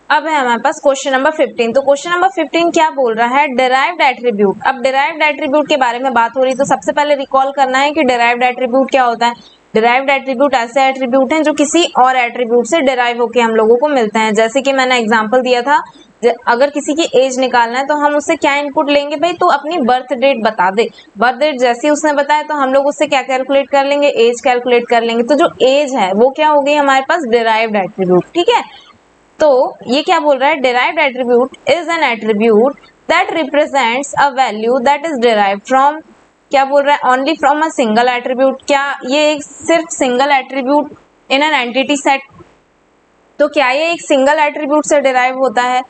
अब है हमारे पास क्वेश्चन नंबर 15। तो क्वेश्चन नंबर 15 क्या बोल रहा है, डिराइव्ड एट्रीब्यूट। अब डिराइव्ड एट्रीब्यूट के बारे में बात हो रही, तो सबसे पहले रिकॉल करना है कि डिराइव्ड एट्रीब्यूट क्या होता है। डिराइव्ड एट्रीब्यूट ऐसे एट्रीब्यूट हैं जो किसी और एट्रीब्यूट से डिराइव होकर हम लोगों को मिलते हैं। जैसे कि मैंने एग्जांपल दिया था, अगर किसी की एज निकालना है तो हम उससे क्या इनपुट लेंगे, भाई तो अपनी बर्थ डेट बता दे। बर्थ डेट जैसे ही उसने बताया तो हम लोग उससे क्या कैलकुलेट कर लेंगे, एज कैलकुलेट कर लेंगे। तो जो एज है वो क्या हो गई हमारे पास, डिराइव्ड एट्रीब्यूट। ठीक है, तो ये क्या बोल रहा है, derived attribute is an attribute that represents a value that is derived from, क्या बोल रहा है, only from a single attribute. क्या ये एक सिर्फ single attribute in an entity set, तो क्या ये एक सिंगल एट्रीब्यूट से डिराइव होता है।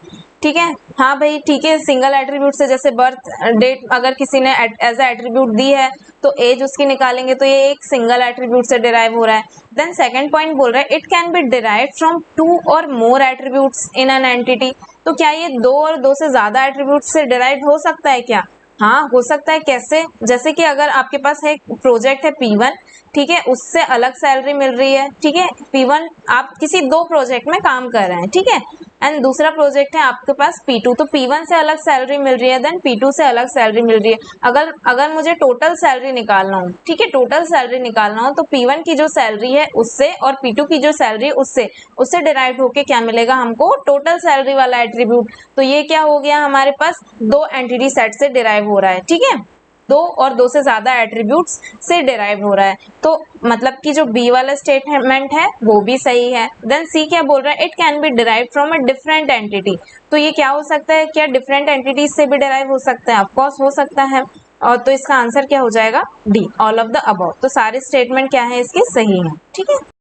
ठीक है, हाँ भाई ठीक है, सिंगल एट्रीब्यूट से, जैसे बर्थ डेट अगर किसी ने एज ए एट्रीब्यूट दी है तो एज उसकी निकालेंगे, तो ये एक सिंगल एट्रीब्यूट से डिराइव हो रहा है। देन सेकंड पॉइंट बोल रहा है, it can be derive from 2 और मोर एट्रीब्यूट्स इन एन एंटिटी। तो क्या ये 2 और 2 से ज्यादा एट्रीब्यूट से डिराइव हो सकता है क्या, हाँ हो सकता है। कैसे, जैसे कि अगर आपके पास है प्रोजेक्ट है P1, ठीक है, उससे अलग सैलरी मिल रही है। ठीक है, P1 आप किसी 2 प्रोजेक्ट में काम कर रहे हैं, ठीक है, एंड दूसरा प्रोजेक्ट है आपके पास P2, तो P1 से अलग सैलरी मिल रही है, देन P2 से अलग सैलरी मिल रही है। अगर अगर मुझे टोटल सैलरी निकालना हो, ठीक है, टोटल सैलरी निकालना हो, तो P1 की जो सैलरी है उससे और P2 की जो सैलरी है उससे डिराइव होके क्या मिलेगा हमको, टोटल सैलरी वाला एट्रीब्यूट। तो ये क्या हो गया हमारे पास, 2 एंटिटी सेट से डिराइव हो रहा है। ठीक है, 2 और 2 से ज्यादा एट्रीब्यूट्स से डिराइव हो रहा है। तो मतलब कि जो बी वाला स्टेटमेंट है वो भी सही है। देन सी क्या बोल रहा है, it can be derive from a different entity. तो ये क्या हो सकता है, क्या डिफरेंट एंटिटीज से भी डिराइव हो सकता है, ऑफकोर्स हो सकता है। और तो इसका आंसर क्या हो जाएगा, D, all of the above. तो सारे स्टेटमेंट क्या है इसके सही है। ठीक है।